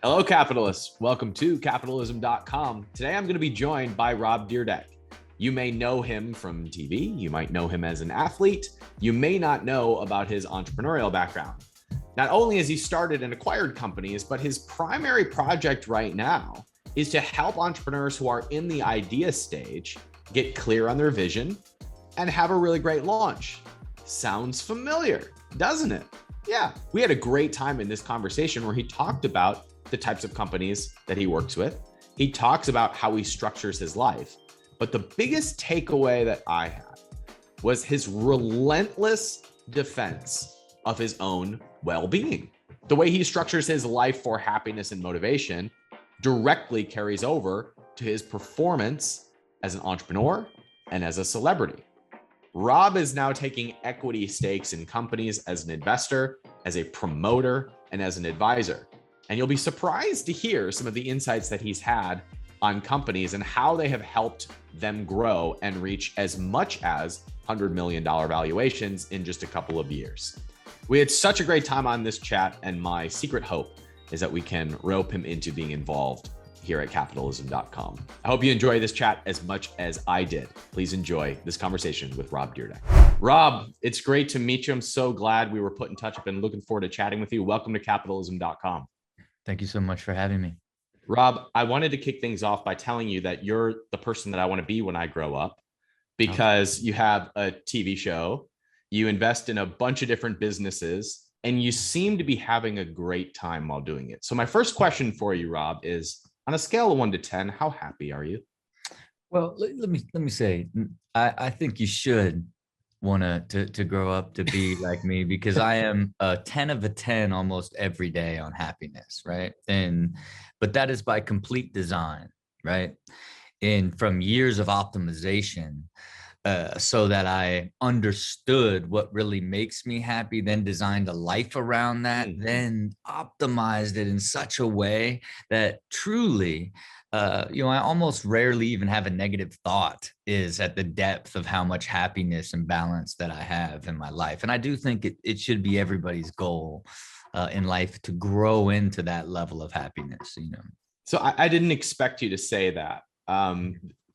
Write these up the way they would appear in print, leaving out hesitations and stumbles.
Hello, capitalists. Welcome to capitalism.com. Today, I'm going to be joined by Rob Dyrdek. You may know him from TV. You might know him as an athlete. You may not know about his entrepreneurial background. Not only has he started and acquired companies, but his primary project right now is to help entrepreneurs who are in the idea stage get clear on their vision and have a really great launch. Sounds familiar, doesn't it? Yeah, we had a great time in this conversation where he talked about the types of companies that he works with. He talks about how he structures his life. But the biggest takeaway that I had was his relentless defense of his own well-being. The way he structures his life for happiness and motivation directly carries over to his performance as an entrepreneur and as a celebrity. Rob is now taking equity stakes in companies as an investor, as a promoter, and as an advisor. And you'll be surprised to hear some of the insights that he's had on companies and how they have helped them grow and reach as much as $100 million valuations in just a couple of years. We had such a great time on this chat, and my secret hope is that we can rope him into being involved here at capitalism.com. I hope you enjoy this chat as much as I did. Please enjoy this conversation with Rob Dyrdek. Rob, it's great to meet you. I'm so glad we were put in touch. I've been looking forward to chatting with you. Welcome to capitalism.com. Thank you so much for having me. Rob, I wanted to kick things off by telling you that you're the person that I want to be when I grow up, because you have a TV show, you invest in a bunch of different businesses, and you seem to be having a great time while doing it. So my first question for you, Rob, is on a scale of 1 to 10, how happy are you? Well, let me say, I think you should want to grow up to be like me, because I am a 10 of a 10 almost every day on happiness, right? But that is by complete design, right? And from years of optimization, so that I understood what really makes me happy, then designed a life around that, then optimized it in such a way that truly, I almost rarely even have a negative thought is at the depth of how much happiness and balance that I have in my life. And I do think it should be everybody's goal in life to grow into that level of happiness, So I didn't expect you to say that,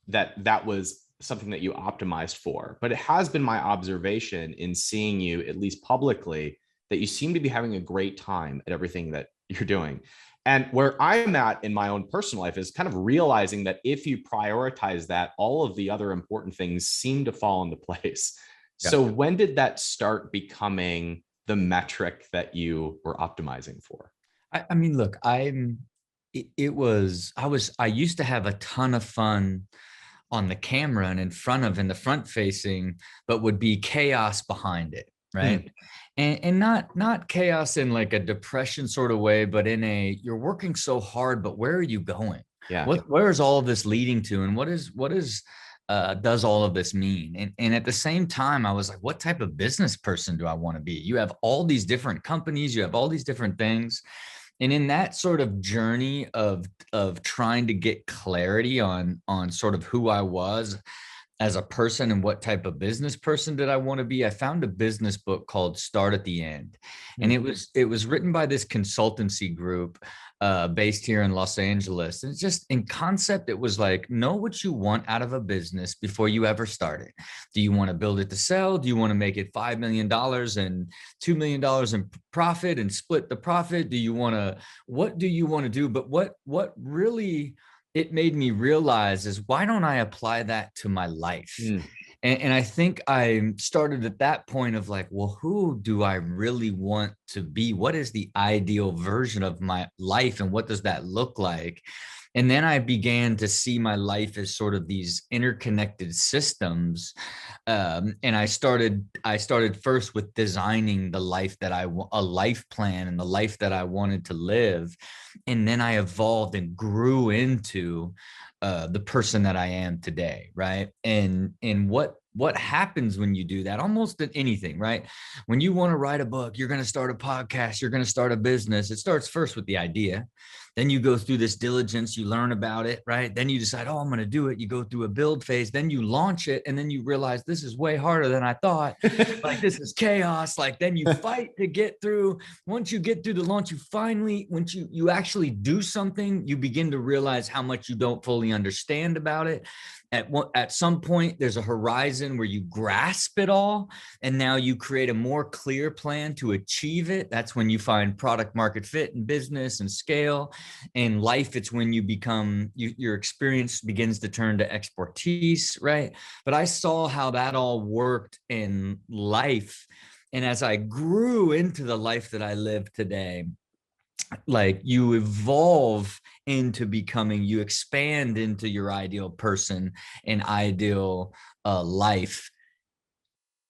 that was something that you optimized for, but it has been my observation in seeing you, at least publicly, that you seem to be having a great time at everything that you're doing. And where I'm at in my own personal life is kind of realizing that if you prioritize that, all of the other important things seem to fall into place. Yeah. So when did that start becoming the metric that you were optimizing for? I mean, look, I used to have a ton of fun on the camera and in the front facing, but would be chaos behind it. Right. And not chaos in like a depression sort of way, but in a, you're working so hard, but where are you going? Yeah. Where is all of this leading to? And what does all of this mean? And at the same time, I was like, what type of business person do I want to be? You have all these different companies, you have all these different things. And in that sort of journey of trying to get clarity on sort of who I was as a person and what type of business person did I want to be, I found a business book called Start at the End. And it was written by this consultancy group based here in Los Angeles. And just in concept, it was like, know what you want out of a business before you ever start it. Do you want to build it to sell? Do you want to make it $5 million and $2 million in profit and split the profit? What do you want to do? But what really it made me realize is, why don't I apply that to my life? And I think I started at that point of like, well, who do I really want to be? What is the ideal version of my life? And what does that look like? And then I began to see my life as sort of these interconnected systems. And I started first with designing the life that a life plan and the life that I wanted to live. And then I evolved and grew into the person that I am today. Right. And what what happens when you do that, almost in anything, right? When you want to write a book, you're going to start a podcast, you're going to start a business. It starts first with the idea. Then you go through this diligence, you learn about it, right? Then you decide, oh, I'm going to do it. You go through a build phase, then you launch it. And then you realize this is way harder than I thought. Like, this is chaos. Like, then you fight to get through. Once you get through the launch, you finally, once you actually do something, you begin to realize how much you don't fully understand about it. At some point, there's a horizon where you grasp it all, and now you create a more clear plan to achieve it. That's when you find product market fit in business and scale. In life, it's when you become, your experience begins to turn to expertise, right? But I saw how that all worked in life. And as I grew into the life that I live today, like, you evolve into becoming, you expand into your ideal person and ideal life.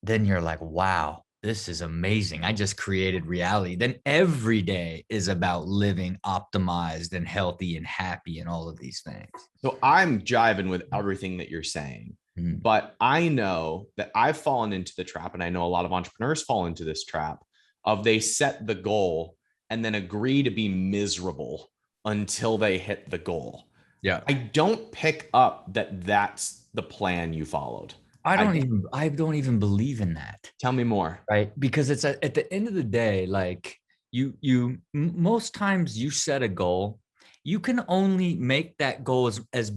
Then you're like, wow, this is amazing. I just created reality. Then every day is about living optimized and healthy and happy and all of these things. So I'm jiving with everything that you're saying, but I know that I've fallen into the trap, and I know a lot of entrepreneurs fall into this trap of they set the goal and then agree to be miserable until they hit the goal. Yeah. I don't pick up that that's the plan you followed. I don't even believe in that. Tell me more. Right? Because it's at the end of the day, like, most times you set a goal, you can only make that goal as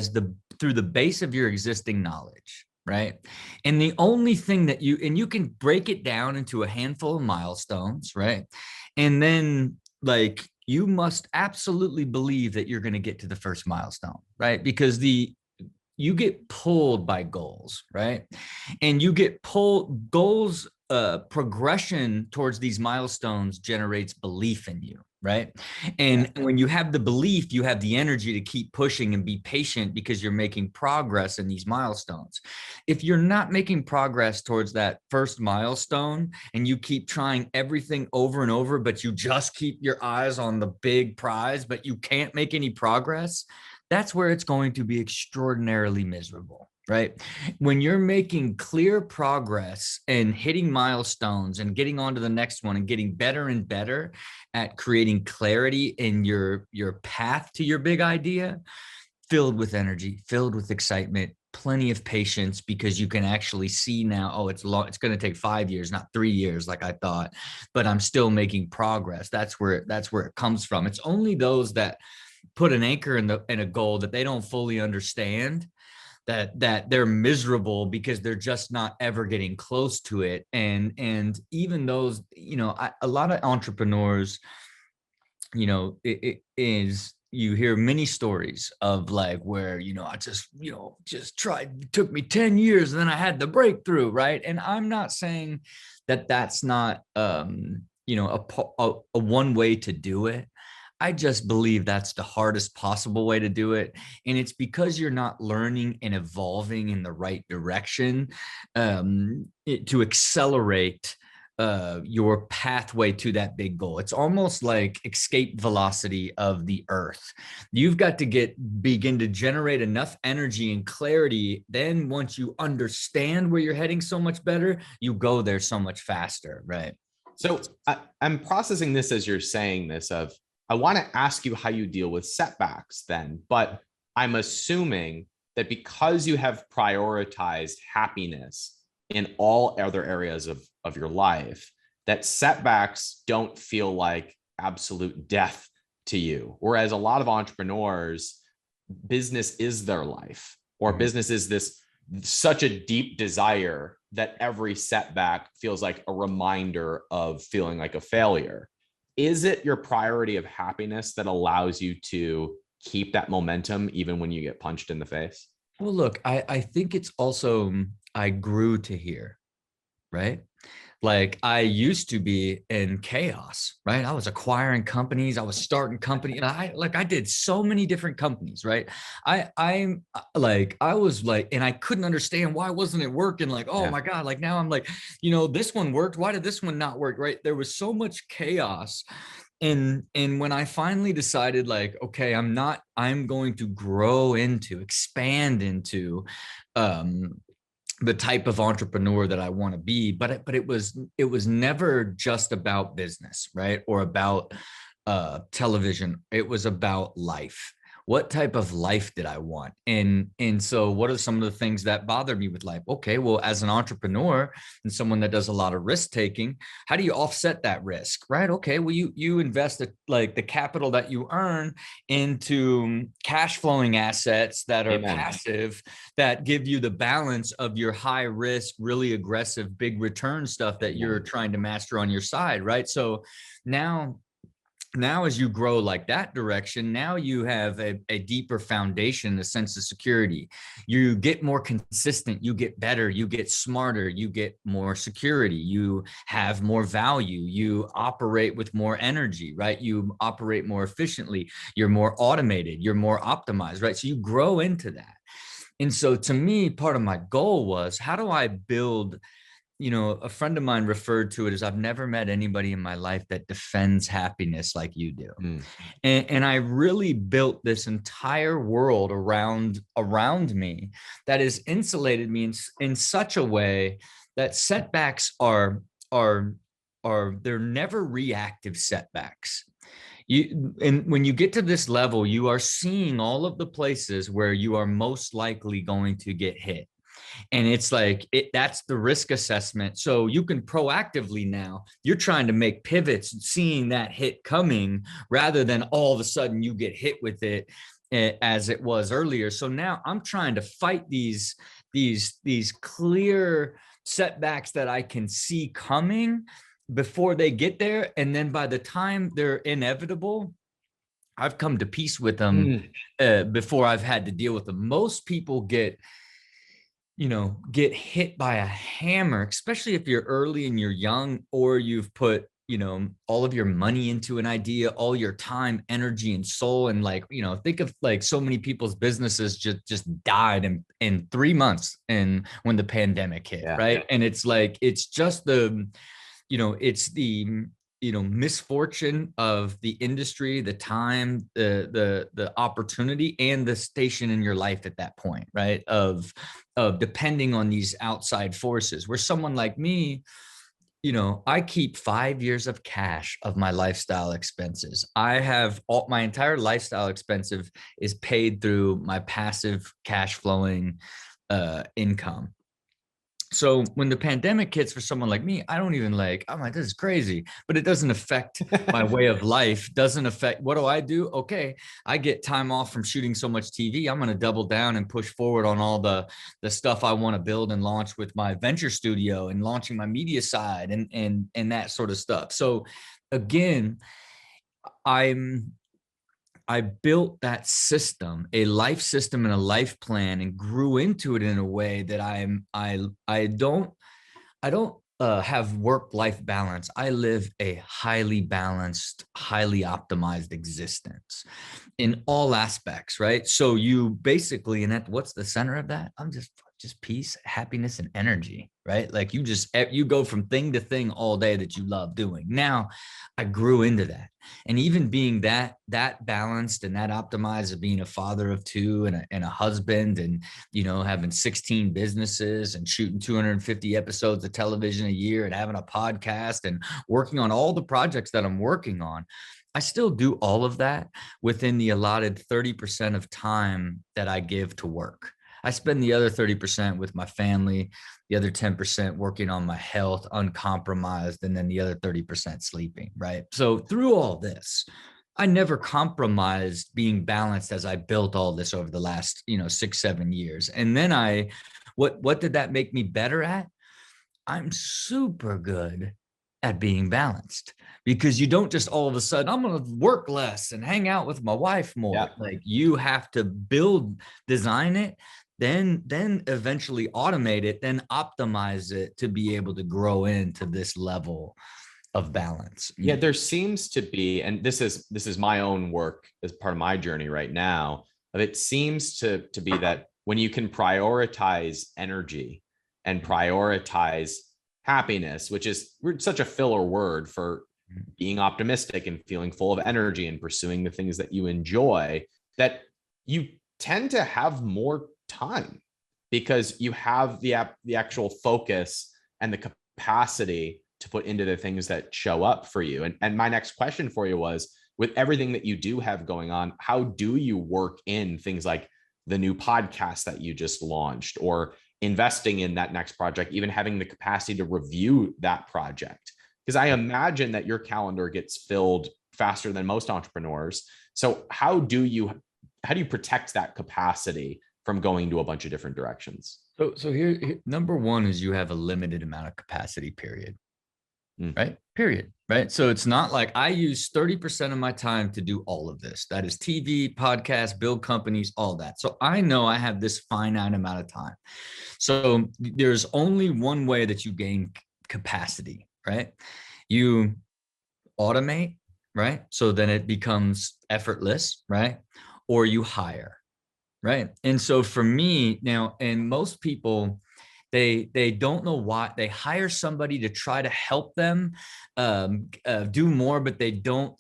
the through the base of your existing knowledge, right? And the only thing that you can break it down into a handful of milestones, right? And then, like, you must absolutely believe that you're going to get to the first milestone, right? Because you get pulled by goals, right? And you get pulled, goals, progression towards these milestones generates belief in you, right? And when you have the belief, you have the energy to keep pushing and be patient because you're making progress in these milestones. If you're not making progress towards that first milestone and you keep trying everything over and over, but you just keep your eyes on the big prize, but you can't make any progress, that's where it's going to be extraordinarily miserable, right? When you're making clear progress and hitting milestones and getting on to the next one and getting better and better at creating clarity in your path to your big idea, filled with energy, filled with excitement, plenty of patience, because you can actually see now, oh, it's going to take 5 years, not 3 years like I thought, but I'm still making progress. That's where it comes from. It's only those that put an anchor in a goal that they don't fully understand, that they're miserable because they're just not ever getting close to it. And even those, a lot of entrepreneurs, it is, you hear many stories of, like, where, I just tried, it took me 10 years and then I had the breakthrough, right? And I'm not saying that that's not a one way to do it. I just believe that's the hardest possible way to do it. And it's because you're not learning and evolving in the right direction to accelerate your pathway to that big goal. It's almost like escape velocity of the earth. You've got to begin to generate enough energy and clarity. Then once you understand where you're heading so much better, you go there so much faster, right? So I'm processing this as you're saying this of, I want to ask you how you deal with setbacks then, but I'm assuming that because you have prioritized happiness in all other areas of your life, that setbacks don't feel like absolute death to you. Whereas a lot of entrepreneurs, business is their life, or business is such a deep desire that every setback feels like a reminder of feeling like a failure. Is it your priority of happiness that allows you to keep that momentum even when you get punched in the face? Well, look, I think it's also, I grew to here, right? Like, I used to be in chaos, right? I was acquiring companies, I was starting companies, and I did so many different companies, right? I was like, and I couldn't understand, why wasn't it working? Like, oh my God, like, now I'm like, this one worked, why did this one not work, right? There was so much chaos. And when I finally decided, like, okay, I'm going to expand into the type of entrepreneur that I want to be, but it was never just about business, right? Or about television. It was about life. What type of life did I want? And so what are some of the things that bother me with life? Okay, well, as an entrepreneur and someone that does a lot of risk taking, how do you offset that risk, right? Okay, well, you invest like the capital that you earn into cash flowing assets that are Amen. passive, that give you the balance of your high risk, really aggressive, big return stuff that you're trying to master on your side, right? So now as you grow like that direction, now you have a deeper foundation, a sense of security. You get more consistent, you get better, you get smarter, you get more security, you have more value, you operate with more energy, right? You operate more efficiently, you're more automated, you're more optimized, right? So you grow into that. And so to me, part of my goal was, how do I build, a friend of mine referred to it as, I've never met anybody in my life that defends happiness like you do. Mm. And I really built this entire world around me that has insulated me in such a way that setbacks are they're never reactive setbacks. And when you get to this level, you are seeing all of the places where you are most likely going to get hit. And it's like, that's the risk assessment. So you can proactively, now you're trying to make pivots, seeing that hit coming, rather than all of a sudden you get hit with it as it was earlier. So now I'm trying to fight these clear setbacks that I can see coming before they get there. And then by the time they're inevitable, I've come to peace with them before I've had to deal with them. Most people get hit by a hammer, especially if you're early and you're young, or you've put, all of your money into an idea, all your time, energy, and soul. And think of so many people's businesses just died in 3 months, and when the pandemic hit, right? Yeah. And it's just it's the misfortune of the industry, the time, the opportunity, and the station in your life at that point, right? Of depending on these outside forces. Where someone like me, I keep 5 years of cash of my lifestyle expenses. I have my entire lifestyle expensive is paid through my passive cash flowing income. So when the pandemic hits for someone like me, I don't even I'm like, this is crazy, but it doesn't affect my way of life, doesn't affect, what do I do? Okay, I get time off from shooting so much TV. I'm going to double down and push forward on all the stuff I want to build and launch with my venture studio and launching my media side and that sort of stuff. So again, I built that system, a life system and a life plan, and grew into it in a way that I don't have work-life balance. I live a highly balanced, highly optimized existence in all aspects, right? So you basically, and what's the center of that? I'm just peace, happiness, and energy, right? Like you go from thing to thing all day that you love doing. Now I grew into that. And even being that balanced and that optimized, of being a father of two and a husband, and, having 16 businesses and shooting 250 episodes of television a year and having a podcast and working on all the projects that I'm working on, I still do all of that within the allotted 30% of time that I give to work. I spend the other 30% with my family, the other 10% working on my health, uncompromised, and then the other 30% sleeping, right? So through all this, I never compromised being balanced as I built all this over the last, 6-7 years. And then what did that make me better at? I'm super good at being balanced, because you don't just all of a sudden, I'm going to work less and hang out with my wife more. Yeah. Like, you have to design it, then eventually automate it, then optimize it to be able to grow into this level of balance. Yeah, there seems to be, and this is my own work as part of my journey right now, but it seems to be that when you can prioritize energy and prioritize happiness, which is such a filler word for being optimistic and feeling full of energy and pursuing the things that you enjoy, that you tend to have more time. because you have the actual focus and the capacity to put into the things that show up for you. And my next question for you was, with everything that you do have going on, how do you work in things like the new podcast that you just launched, or investing in that next project, even having the capacity to review that project? Because I imagine that your calendar gets filled faster than most entrepreneurs. So how do you protect that capacity from going to a bunch of different directions? So here, number one is you have a limited amount of capacity, period. Right? Period. Right. So it's not like I use 30% of my time to do all of this. That is TV, podcasts, build companies, all that. So I know I have this finite amount of time. So there's only one way that you gain capacity, right? You automate, right? So then it becomes effortless, right? Or you hire, right? And so for me now, and most people, they don't know why they hire somebody to try to help them do more, but they don't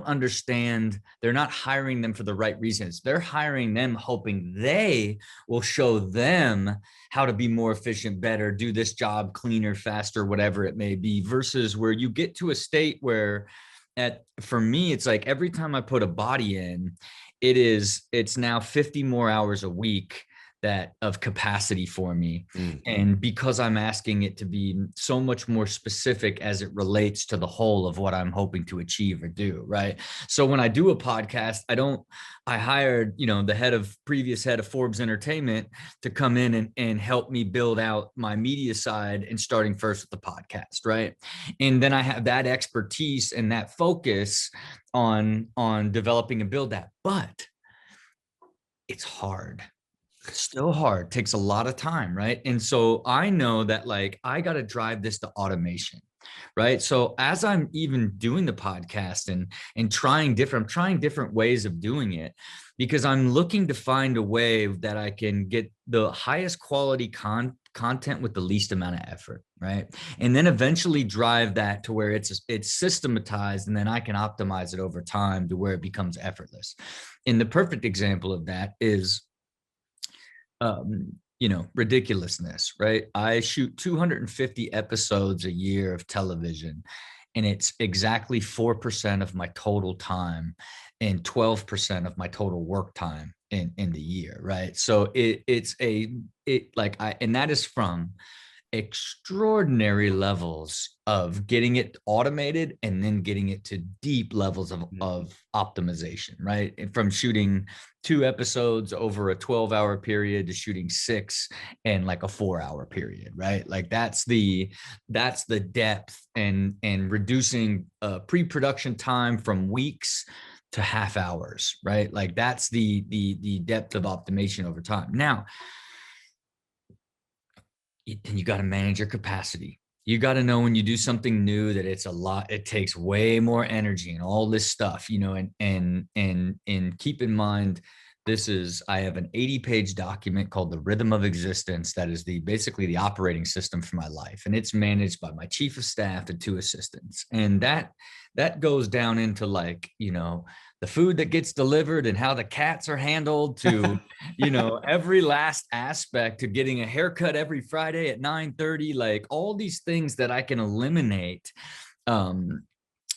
understand. They're not hiring them for the right reasons. They're hiring them hoping they will show them how to be more efficient, better, do this job cleaner, faster, whatever it may be, versus where you get to a state where for me, it's like every time I put a body in, it's now 50 more hours a week that of capacity for me. And because I'm asking it to be so much more specific as it relates to the whole of what I'm hoping to achieve or do, right? So when I do a podcast, I hired, the previous head of Forbes Entertainment to come in and help me build out my media side, and starting first with the podcast, right? And then I have that expertise and that focus on developing and build that. But it's hard. It's still hard. It takes a lot of time, right? And so I know that I got to drive this to automation, right? So as I'm even doing the podcast and trying different ways of doing it, because I'm looking to find a way that I can get the highest quality content with the least amount of effort, right? And then eventually drive that to where it's systematized, and then I can optimize it over time to where it becomes effortless. And the perfect example of that is ridiculousness, right? I shoot 250 episodes a year of television, and it's exactly 4% of my total time and 12% of my total work time in the year, right? So and that is from extraordinary levels of getting it automated and then getting it to deep levels of optimization, right? And from shooting 2 episodes over a 12-hour period to shooting 6 in a 4-hour period, right? That's the depth, and reducing pre-production time from weeks to half hours, right? That's the depth of optimization over time. Now, and you got to manage your capacity. You got to know when you do something new that it takes way more energy and all this stuff, and keep in mind, I have an 80-page document called The Rhythm of Existence. That is basically the operating system for my life. And it's managed by my chief of staff and 2 assistants. And that goes down into the food that gets delivered and how the cats are handled to, every last aspect, to getting a haircut every Friday at 9:30, all these things that I can eliminate. And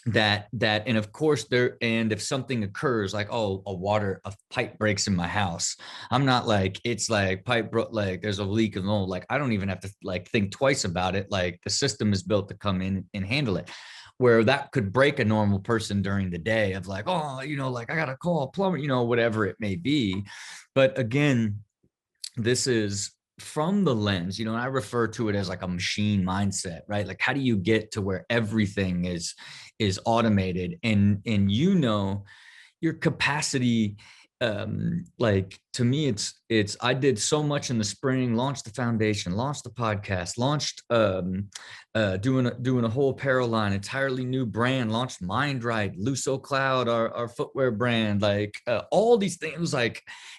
of course and if something occurs, a pipe breaks in my house, I'm not it's pipe broke, there's a leak and all, I don't even have to think twice about it. The system is built to come in and handle it, where that could break a normal person during the day of I gotta call a plumber, whatever it may be. But again, this is from the lens, and I refer to it as a machine mindset, right? How do you get to where everything is automated, and your capacity? To me, it's I did so much in the spring, launched the foundation, launched the podcast, launched doing a whole apparel line, entirely new brand, launched MindRight, Luso Cloud, our footwear brand, all these things,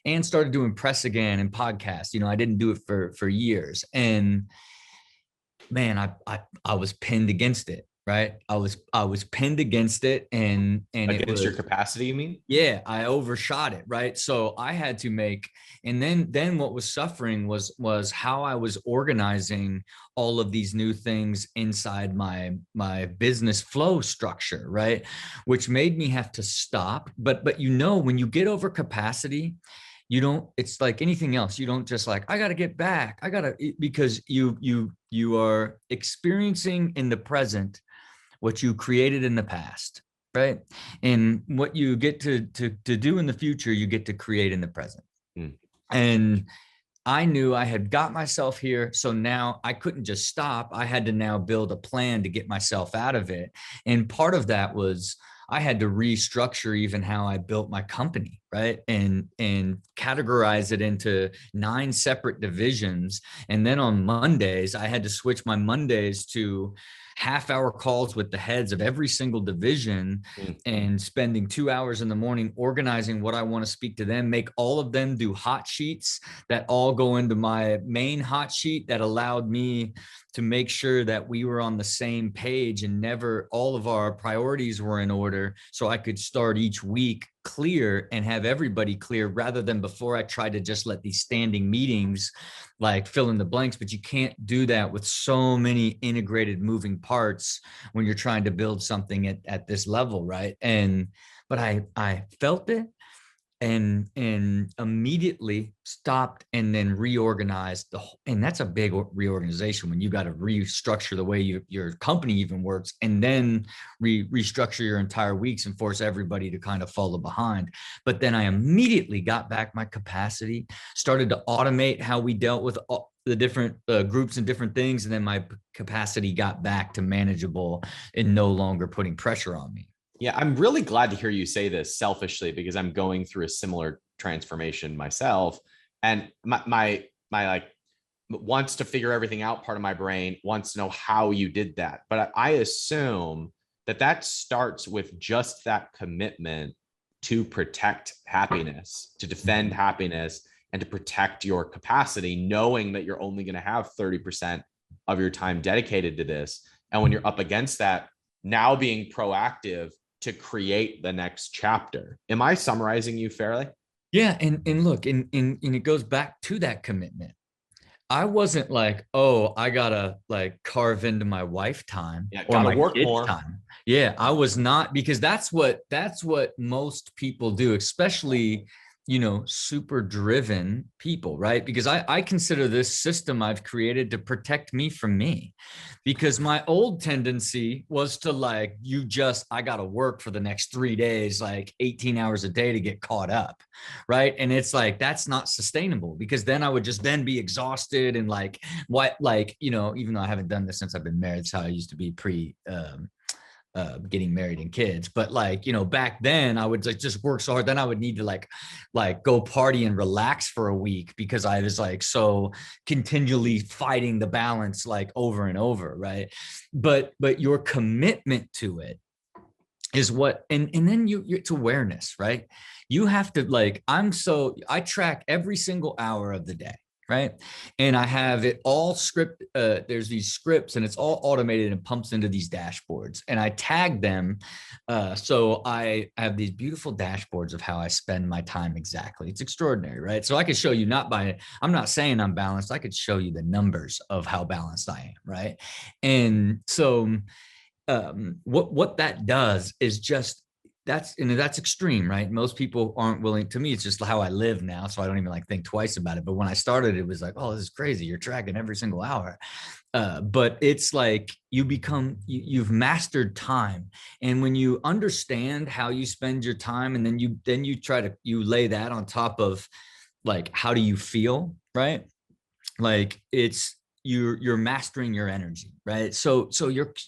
and started doing press again and podcasts. I didn't do it for years, and man, I was pinned against it. right? I was pinned against it, and it Against was, your capacity, you mean? yeah, I overshot it, right? So I had to make, and then what was suffering was how I was organizing all of these new things inside my business flow structure, right? Which made me have to stop. But when you get over capacity, you don't, it's like anything else. You don't just like, I got to get back. Because you are experiencing in the present what you created in the past, right? And what you get to do in the future, you get to create in the present. Mm. And I knew I had got myself here. So now I couldn't just stop. I had to now build a plan to get myself out of it. And part of that was I had to restructure even how I built my company, right? And categorize it into 9 separate divisions. And then on Mondays, I had to switch my Mondays to half-hour calls with the heads of every single division, and spending 2 hours in the morning organizing what I want to speak to them, make all of them do hot sheets that all go into my main hot sheet that allowed me to make sure that we were on the same page and never all of our priorities were in order, so I could start each week clear and have everybody clear, rather than before I tried to just let these standing meetings like fill in the blanks. But you can't do that with so many integrated moving parts when you're trying to build something at this level, right? But I felt it, and immediately stopped, and then reorganized the whole. And that's a big reorganization when you got to restructure the way your company even works, and then restructure your entire weeks and force everybody to kind of follow behind. But then I immediately got back my capacity, started to automate how we dealt with all the different groups and different things, and then my capacity got back to manageable and no longer putting pressure on me. Yeah, I'm really glad to hear you say this selfishly, because I'm going through a similar transformation myself. And my like wants to figure everything out part of my brain wants to know how you did that. But I assume that starts with just that commitment to protect happiness, to defend happiness, and to protect your capacity, knowing that you're only going to have 30% of your time dedicated to this. And when you're up against that, now being proactive to create the next chapter. Am I summarizing you fairly? Yeah, and look, and it goes back to that commitment. I wasn't like, oh, I gotta like carve into my wife time Yeah, or gotta my work kids more. time. Yeah, I was not, because that's what most people do, especially super driven people, right? Because I consider this system I've created to protect me from me, because my old tendency was to like, I got to work for the next 3 days, like 18 hours a day to get caught up, right? And it's like, that's not sustainable, because then I would just then be exhausted and like, even though I haven't done this since I've been married, it's how I used to be pre getting married and kids. But like, back then I would like just work so hard. Then I would need to like go party and relax for a week, because I was like so continually fighting the balance like over and over, right? But your commitment to it is what, and then it's awareness, right? You have to like, I track every single hour of the day, right? And I have it all there's these scripts, and it's all automated and pumps into these dashboards, and I tag them. So I have these beautiful dashboards of how I spend my time exactly. It's extraordinary, right? So I could show you, I'm not saying I'm balanced. I could show you the numbers of how balanced I am, right? And so what that does is just, that's extreme, right? Most people aren't willing. To me, it's just how I live now, so I don't even like think twice about it. But when I started, it was like, oh, this is crazy, you're tracking every single hour. But it's like you've mastered time, and when you understand how you spend your time, and then you lay that on top of like, how do you feel, right? Like you're mastering your energy, right? So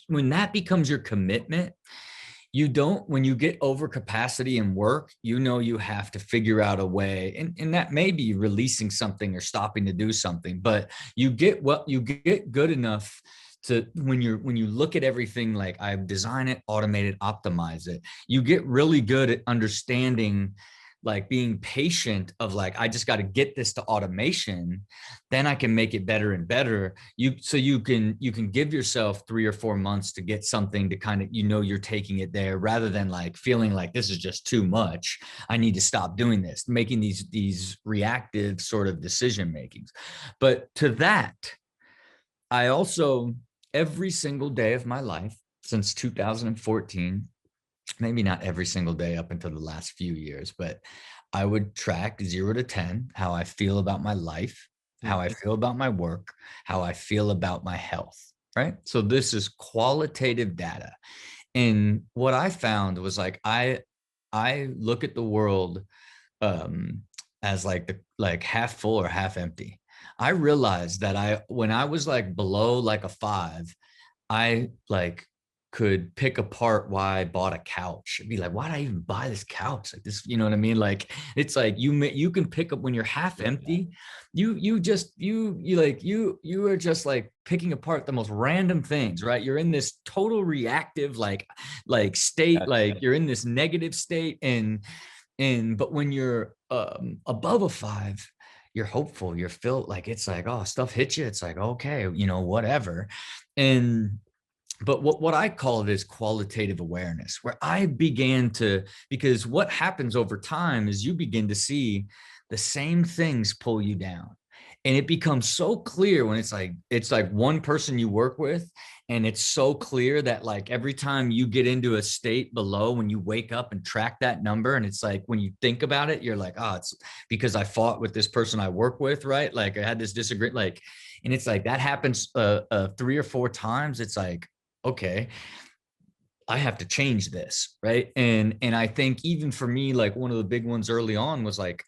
when that becomes your commitment, when you get over capacity in work, you have to figure out a way, and that may be releasing something or stopping to do something, but you get good enough to, when you look at everything, like I design it, automate it, optimize it, you get really good at understanding like being patient of like, I just got to get this to automation, then I can make it better and better. You can give yourself 3 or 4 months to get something to kind of, you're taking it there, rather than like feeling like this is just too much. I need to stop doing this, making these reactive sort of decision makings. But to that, I also, every single day of my life since 2014, maybe not every single day up until the last few years, but I would track 0 to 10, how I feel about my life, how I feel about my work, how I feel about my health, right? So this is qualitative data. And what I found was like, I look at the world as like half full or half empty. I realized that when I was like below like a 5, I like could pick apart why I bought a couch. I'd be like, why did I even buy this couch? Like this, you know what I mean? Like, it's like you can pick up when you're half empty. You are just like picking apart the most random things, right? You're in this total reactive like state, like you're in this negative state, but when you're above a 5, you're hopeful, you're filled, like it's like, oh, stuff hits you, it's like, okay, whatever. But what I call it is qualitative awareness, where I began to, because what happens over time is you begin to see the same things pull you down. And it becomes so clear when it's like one person you work with, and it's so clear that like every time you get into a state below, when you wake up and track that number, and it's like, when you think about it, you're like, oh, it's because I fought with this person I work with, right? Like I had this disagreement, like, and it's like that happens 3 or 4 times. It's like, okay, I have to change this, right? And I think even for me, like one of the big ones early on was like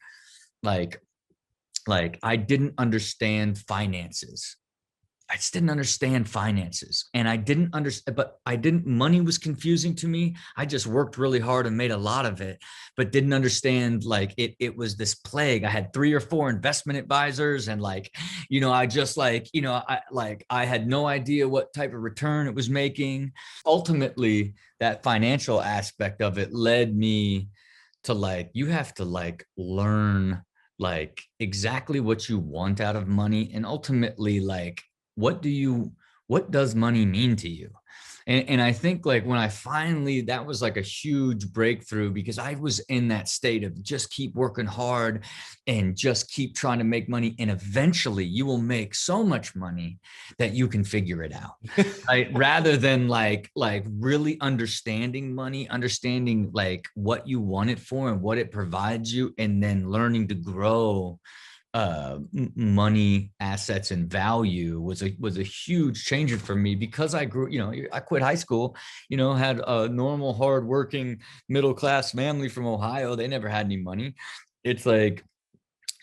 I didn't understand finances. I just didn't understand finances, and I didn't understand, but money was confusing to me. I just worked really hard and made a lot of it, but didn't understand, like it was this plague. I had 3 or 4 investment advisors, and like, I just like, I had no idea what type of return it was making. Ultimately, that financial aspect of it led me to like, you have to like learn like exactly what you want out of money, and ultimately like, what does money mean to you? And I think like when I finally, that was like a huge breakthrough, because I was in that state of just keep working hard and just keep trying to make money. And eventually you will make so much money that you can figure it out. Right? Rather than like really understanding money, understanding like what you want it for and what it provides you, and then learning to grow money, assets, and value was a huge changer for me, because I grew, I quit high school, had a normal, hardworking, middle-class family from Ohio. They never had any money. It's like,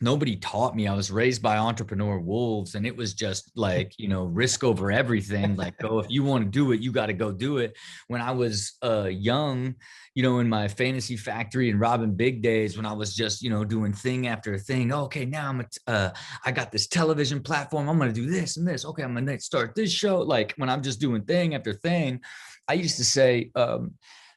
nobody taught me. I was raised by entrepreneur wolves, and it was just like, risk over everything. Like, go, if you want to do it, you got to go do it. When I was young, in my fantasy factory and robbing big days, when I was just, doing thing after thing. Okay, now I got this television platform. I'm going to do this and this. Okay, I'm going to start this show. Like, when I'm just doing thing after thing, I used to say,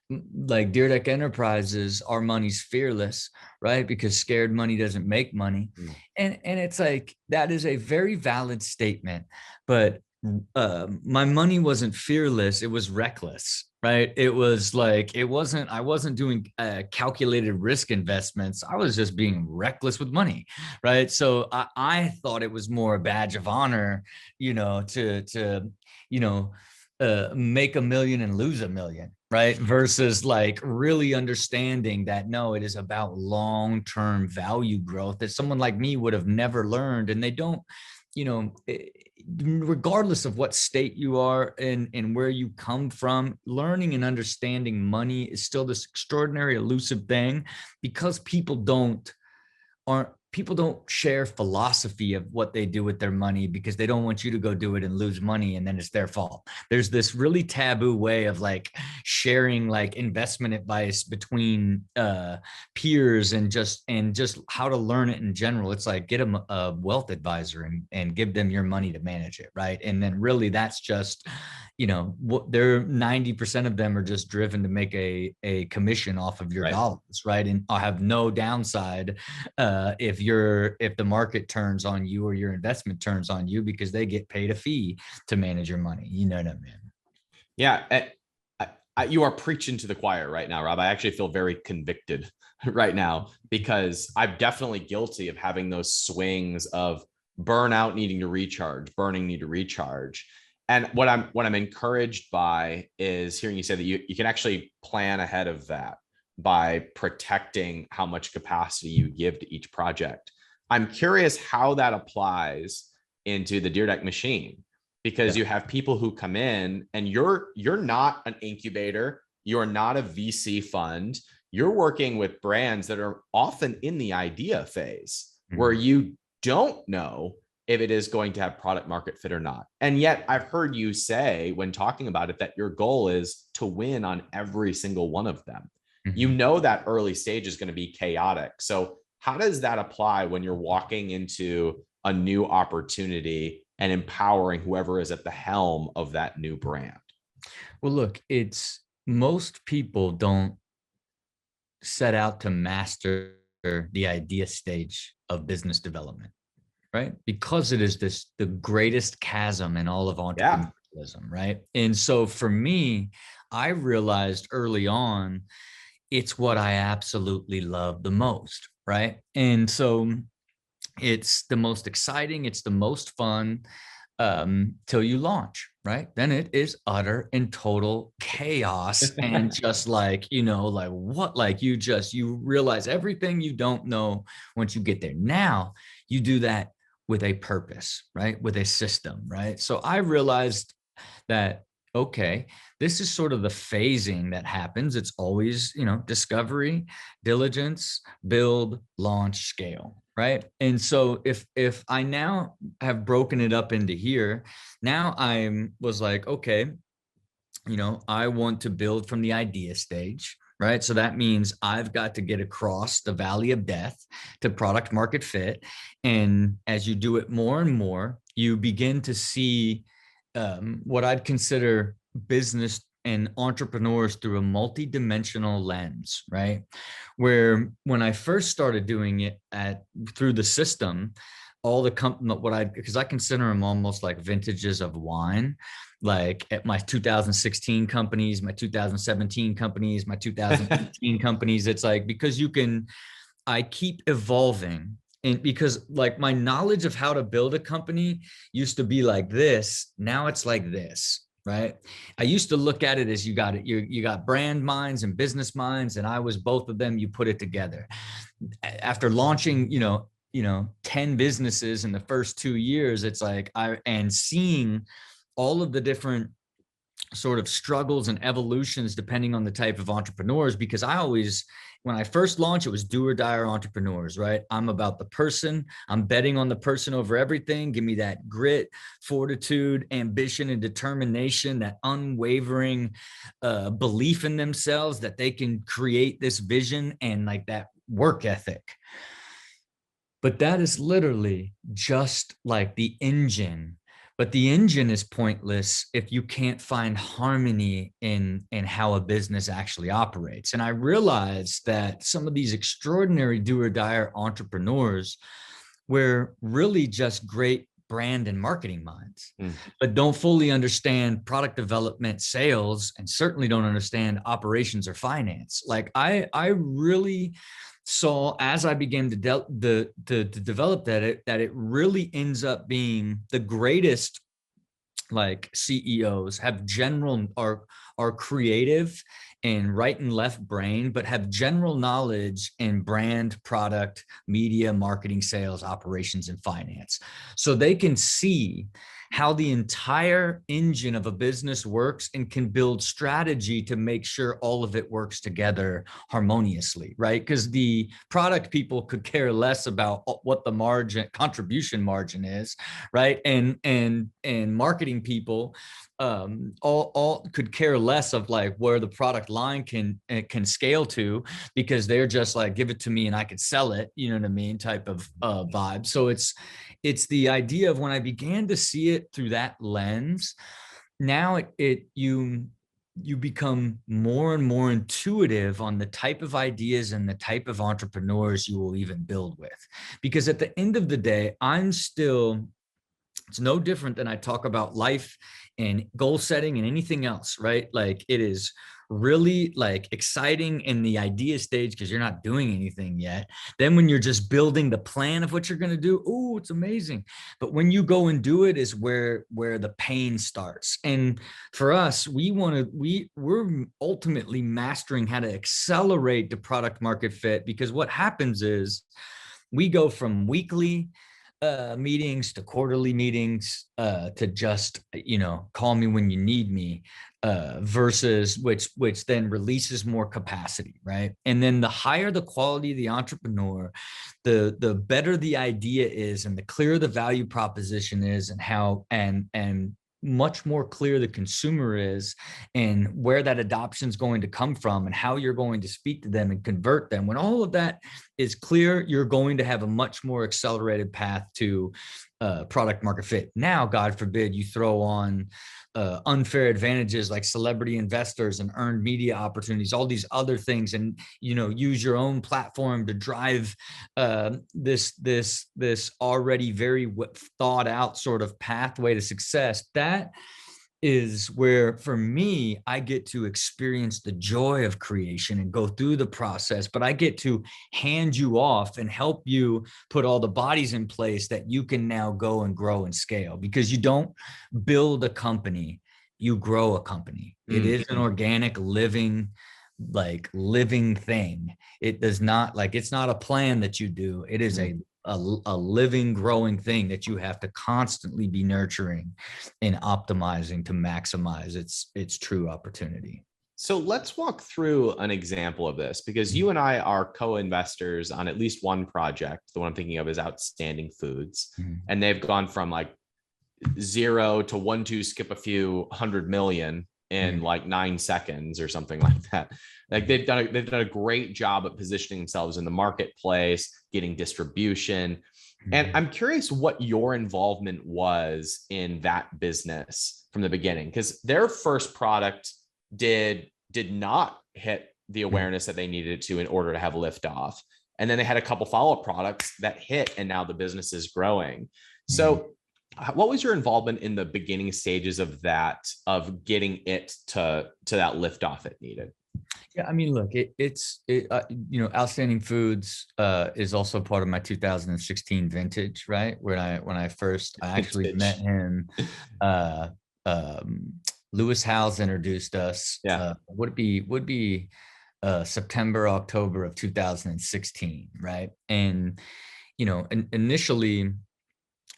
like Dyrdek Enterprises, our money's fearless, right? Because scared money doesn't make money. And it's like, that is a very valid statement, but my money wasn't fearless. It was reckless, right? It was like, I wasn't doing calculated risk investments. I was just being reckless with money, right? So I thought it was more a badge of honor, to make $1 million and lose $1 million, right? Versus like really understanding that, no, it is about long-term value growth that someone like me would have never learned. And they don't, regardless of what state you are in and where you come from, learning and understanding money is still this extraordinary, elusive thing, because people don't share philosophy of what they do with their money, because they don't want you to go do it and lose money and then it's their fault. There's this really taboo way of like sharing like investment advice between peers, and just how to learn it in general. It's like, get a wealth advisor and give them your money to manage it, right? And then really that's just what they're 90% of them are just driven to make a commission off of your dollars, right? And I have no downside if the market turns on you or your investment turns on you, because they get paid a fee to manage your money. You know what I mean? Yeah. You are preaching to the choir right now, Rob. I actually feel very convicted right now, because I'm definitely guilty of having those swings of burnout, needing to recharge, burning, need to recharge. And what I'm encouraged by is hearing you say that you can actually plan ahead of that by protecting how much capacity you give to each project. I'm curious how that applies into the Dyrdek machine, because you have people who come in and you're not an incubator, you're not a VC fund, you're working with brands that are often in the idea phase where you don't know if it is going to have product market fit or not. And yet I've heard you say when talking about it that your goal is to win on every single one of them. You know that early stage is going to be chaotic. So how does that apply when you're walking into a new opportunity and empowering whoever is at the helm of that new brand? Well, look, most people don't set out to master the idea stage of business development, right? Because it is the greatest chasm in all of entrepreneurialism, right? And so for me, I realized early on, it's what I absolutely love the most, right? And so it's the most exciting, it's the most fun, till you launch, right? Then it is utter and total chaos. And just like, you realize everything you don't know once you get there. Now you do that with a purpose, right? With a system, right? So I realized that, okay, this is sort of the phasing that happens. It's always, discovery, diligence, build, launch, scale, right? And so if I now have broken it up into here, now was like, okay, I want to build from the idea stage, right? So that means I've got to get across the valley of death to product market fit. And as you do it more and more, you begin to see what I'd consider business and entrepreneurs through a multi-dimensional lens, right? Where when I first started doing it through the system, all the because I consider them almost like vintages of wine, like at my 2016 companies, my 2017 companies, my 2018 companies. It's like, because I keep evolving. And because like my knowledge of how to build a company used to be like this, now it's like this, right? I used to look at it as you got brand minds and business minds, and I was both of them. You put it together. After launching, 10 businesses in the first 2 years, it's like and seeing all of the different sort of struggles and evolutions depending on the type of entrepreneurs, because when I first launched, it was do or die entrepreneurs, right? I'm about the person. I'm betting on the person over everything. Give me that grit, fortitude, ambition, and determination, that unwavering belief in themselves that they can create this vision, and like that work ethic. But that is literally just like the engine. But the engine is pointless if you can't find harmony in how a business actually operates. And I realized that some of these extraordinary do or die entrepreneurs were really just great brand and marketing minds, but don't fully understand product development, sales, and certainly don't understand operations or finance. Like I really saw, as I began to develop that it really ends up being the greatest, like CEOs are creative and right and left brain, but have general knowledge in brand, product, media, marketing, sales, operations, and finance. So they can see how the entire engine of a business works and can build strategy to make sure all of it works together harmoniously, right? Because the product people could care less about what the contribution margin is, right? And marketing people all could care less of like where the product line can scale to, because they're just like, give it to me and I could sell it, you know what I mean, type of vibe. So it's the idea of, when I began to see it through that lens, now you become more and more intuitive on the type of ideas and the type of entrepreneurs you will even build with. Because at the end of the day, it's no different than I talk about life and goal setting and anything else, right? Like it is really like exciting in the idea stage because you're not doing anything yet. Then when you're just building the plan of what you're going to do, oh, it's amazing. But when you go and do it is where the pain starts. And for us, we're ultimately mastering how to accelerate the product market fit, because what happens is we go from weekly meetings to quarterly meetings to just, call me when you need me, versus which then releases more capacity, right? And then the higher the quality of the entrepreneur, the better the idea is, and the clearer the value proposition is, and how and much more clear the consumer is, and where that adoption is going to come from, and how you're going to speak to them and convert them. When all of that is clear, you're going to have a much more accelerated path to product market fit. Now, God forbid, you throw on unfair advantages like celebrity investors and earned media opportunities, all these other things, and use your own platform to drive this already very thought out sort of pathway to success. That is where, for me, I get to experience the joy of creation and go through the process, but I get to hand you off and help you put all the bodies in place that you can now go and grow and scale. Because you don't build a company, you grow a company. It is an organic living thing. It does not, it's not a plan that you do. It is a living, growing thing that you have to constantly be nurturing and optimizing to maximize its true opportunity. So let's walk through an example of this, because you and I are co-investors on at least one project. The one I'm thinking of is Outstanding Foods. And they've gone from like 0 to 1, 2, skip a few 100 million in like 9 seconds or something like that. Like they've done a great job at positioning themselves in the marketplace, getting distribution. And I'm curious what your involvement was in that business from the beginning, because their first product did not hit the awareness that they needed it to in order to have liftoff. And then they had a couple follow-up products that hit, and now the business is growing. So what was your involvement in the beginning stages of that, of getting it to that liftoff it needed? Yeah, I mean, look, Outstanding Foods is also part of my 2016 vintage, right? When I actually met him, Lewis Howes introduced us. Yeah. Would be September, October of 2016, right? And initially,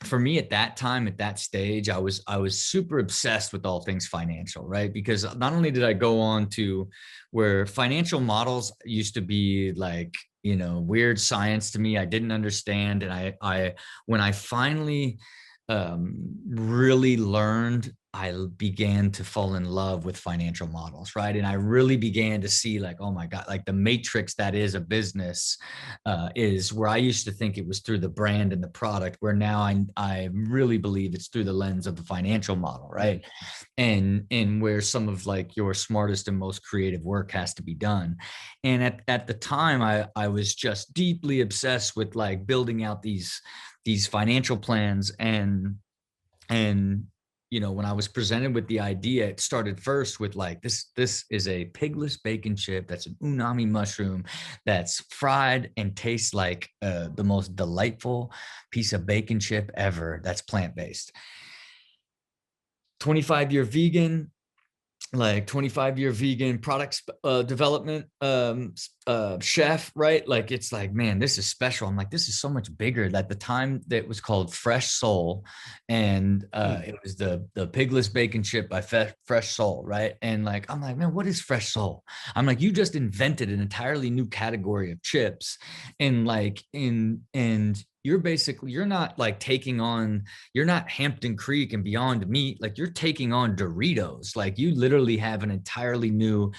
for me at that time, at that stage, I was super obsessed with all things financial, right? Because not only did I go on to where financial models used to be like, weird science to me, I didn't understand. And when I finally really learned, I began to fall in love with financial models, right? And I really began to see like, oh my God, like the matrix that is a business is where I used to think it was through the brand and the product, where now I really believe it's through the lens of the financial model, right? And where some of like your smartest and most creative work has to be done. And at the time, I was just deeply obsessed with like building out these financial plans. And when I was presented with the idea, it started first with like, this is a pigless bacon chip that's an unami mushroom that's fried and tastes like the most delightful piece of bacon chip ever that's plant-based. 25-year vegan, like 25-year vegan product development chef, right? Like, it's like, man, this is special. I'm like, this is so much bigger. At the time, that was called Fresh Soul, and it was the pigless bacon chip by Fresh Soul, right? And like, I'm like, man, what is Fresh Soul? I'm like, you just invented an entirely new category of chips, and like you're not like you're not Hampton Creek and Beyond Meat. Like, you're taking on Doritos. Like, you literally have an entirely new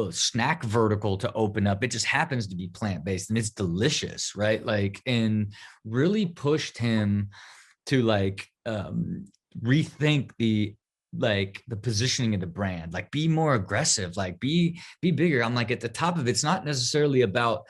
snack vertical to open up. It just happens to be plant-based and it's delicious, right? Like, and really pushed him to like rethink the like the positioning of the brand, like be more aggressive, like be bigger. I'm like, at the top of it's not necessarily about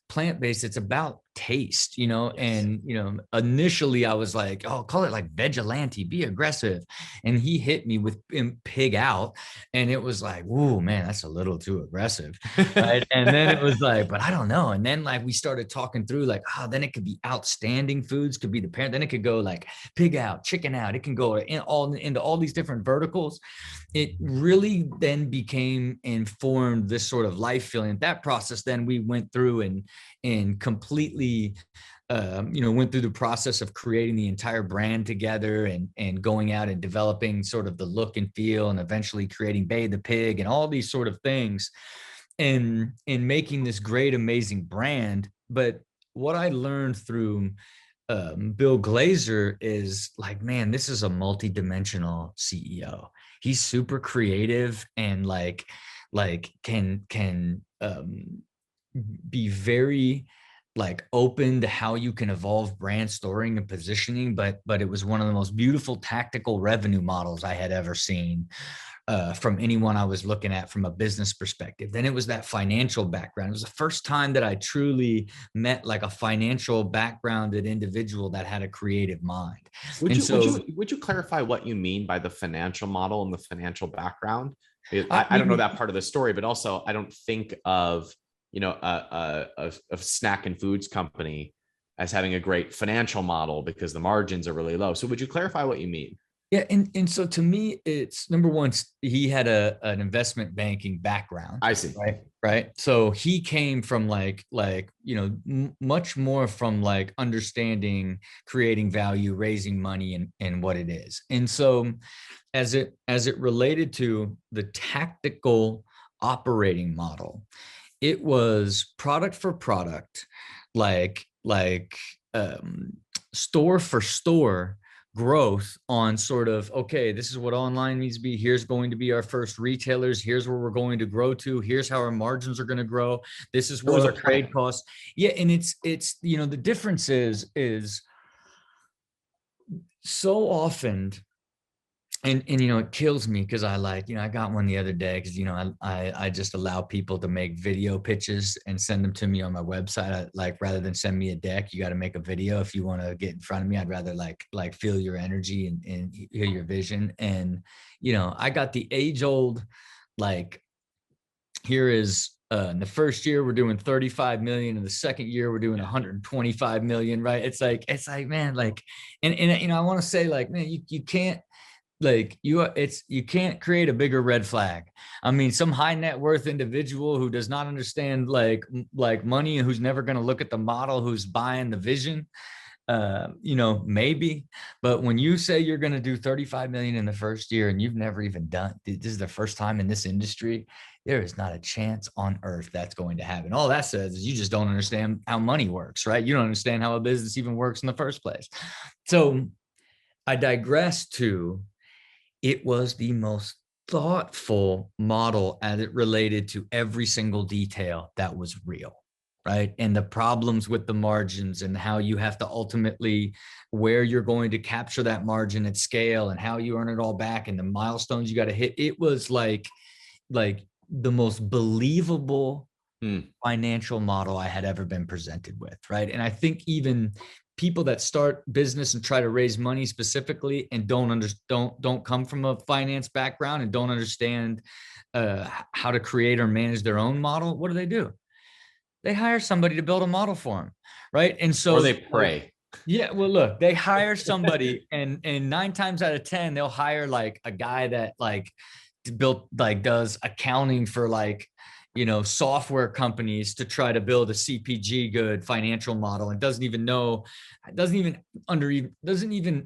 plant-based, it's about taste, you know. Yes. And you know, initially I was like, oh, call it like vigilante, be aggressive. And he hit me with pig out, and it was like, whoa, man, that's a little too aggressive, right? And then it was like, but I don't know. And then like we started talking through like, oh, then it could be outstanding foods, could be the parent, then it could go like pig out, chicken out, it can go into all these different verticals. It really then became informed this sort of life feeling. That process, then we went through and completely you know, went through the process of creating the entire brand together, and going out and developing sort of the look and feel, and eventually creating Bay the Pig and all these sort of things, and making this great, amazing brand. But what I learned through Bill Glazer is like, man, this is a multi-dimensional CEO. He's super creative, and like can be very like open to how you can evolve brand storing and positioning. But it was one of the most beautiful tactical revenue models I had ever seen from anyone I was looking at from a business perspective. Then it was that financial background. It was the first time that I truly met like a financial backgrounded individual that had a creative mind. Would you clarify what you mean by the financial model and the financial background? I I don't know mean, that part of the story, but also I don't think of, you know, a snack and foods company as having a great financial model because the margins are really low. So would you clarify what you mean? yeah, and so to me, it's number one, he had an investment banking background, I see. right? Right. So he came from you know, much more from like understanding, creating value, raising money, and what it is. And so as it related to the tactical operating model, it was product for product, like store for store growth on sort of, okay, this is what online needs to be. Here's going to be our first retailers. Here's where we're going to grow to. Here's how our margins are going to grow. This is There where was our a plan. trade costs. Yeah. And it's, you know, the difference is so often, and you know, it kills me because I like, you know, I got one the other day because, you know, I just allow people to make video pitches and send them to me on my website. I, like, rather than send me a deck, you got to make a video. If you want to get in front of me, I'd rather like feel your energy and hear your vision. And you know, I got the age old, like, here is in the first year we're doing 35 million, in the second year we're doing 125 million, right? It's like man, like, and you know, I want to say like, man, you can't, like, you can't create a bigger red flag. I mean, some high net worth individual who does not understand like money, and who's never going to look at the model, who's buying the vision, you know, maybe. But when you say you're going to do 35 million in the first year and you've never even done, this is the first time in this industry, there is not a chance on earth that's going to happen. All that says is you just don't understand how money works, right? You don't understand how a business even works in the first place. So I digress to, it was the most thoughtful model as it related to every single detail that was real, right? And the problems with the margins, and how you have to ultimately, where you're going to capture that margin at scale, and how you earn it all back, and the milestones you got to hit. It was like the most believable financial model I had ever been presented with, right? And I think even people that start business and try to raise money specifically and don't come from a finance background and don't understand how to create or manage their own model, what do? They hire somebody to build a model for them, right? And so, Or they pray. yeah, well, look, they hire somebody, and 9 times out of 10, they'll hire like a guy that like built, like, does accounting for like, you know, software companies to try to build a CPG good financial model, and doesn't even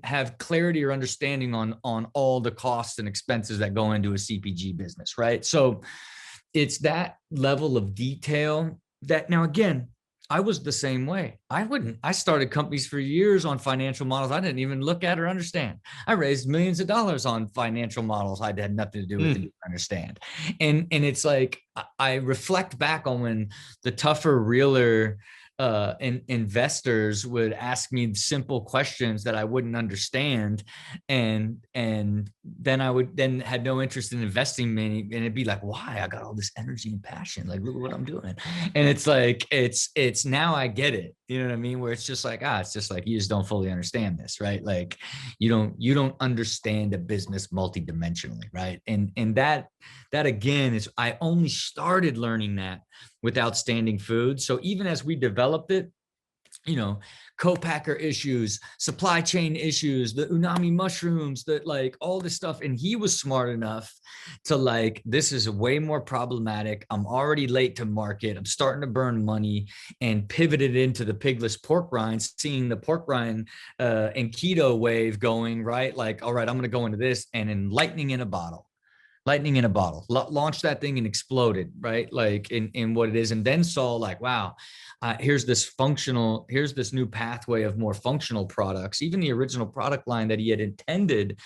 have clarity or understanding on all the costs and expenses that go into a CPG business, right? So it's that level of detail that, now again, I was the same way. I started companies for years on financial models I didn't even look at or understand. I raised millions of dollars on financial models I had nothing to do with to understand. And it's like, I reflect back on when the tougher, realer investors would ask me simple questions that I wouldn't understand, and then I would then had no interest in investing many, and it'd be like, why? I got all this energy and passion, like look at what I'm doing. And it's like it's now I get it, you know what I mean, where it's just like, it's just like you just don't fully understand this, right? Like you don't understand a business multidimensionally, right? And that again is, I only started learning that with Outstanding Food. So even as we developed it, you know, co-packer issues, supply chain issues, the unami mushrooms, that like all this stuff. And he was smart enough to like, this is way more problematic. I'm already late to market. I'm starting to burn money, and pivoted into the pigless pork rinds, seeing the pork rind and keto wave going, right? Like, all right, I'm going to go into this, and in lightning in a bottle. Launch that thing and exploded, right? Like in what it is. And then saw like, wow, here's this new pathway of more functional products. Even the original product line that he had intended,